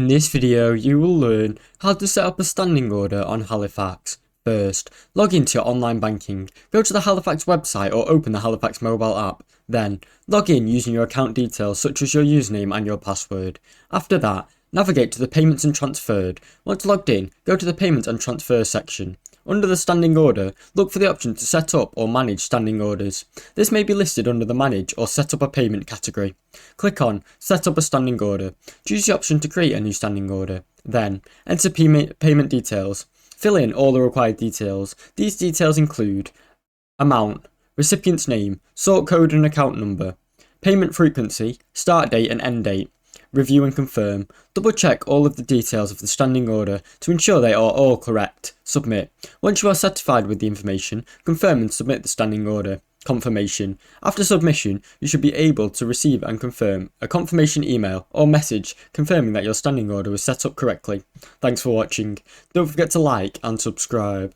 In this video, you will learn how to set up a standing order on Halifax. First, log into your online banking, go to the Halifax website or open the Halifax mobile app. Then, log in using your account details such as your username and your password. After that, navigate to the Payments and Transferred. Once logged in, go to the Payments and Transfer section. Under the standing order, look for the option to set up or manage standing orders. This may be listed under the Manage or Set up a Payment category. Click on Set up a standing order. Choose the option to create a new standing order. Then, enter payment details. Fill in all the required details. These details include amount, recipient's name, sort code and account number, payment frequency, start date and end date. Review and confirm. Double check all of the details of the standing order to ensure they are all correct. Submit. Once you are satisfied with the information, confirm and submit the standing order. Confirmation. After submission, you should be able to receive and confirm a confirmation email or message confirming that your standing order was set up correctly. Thanks for watching. Don't forget to like and subscribe.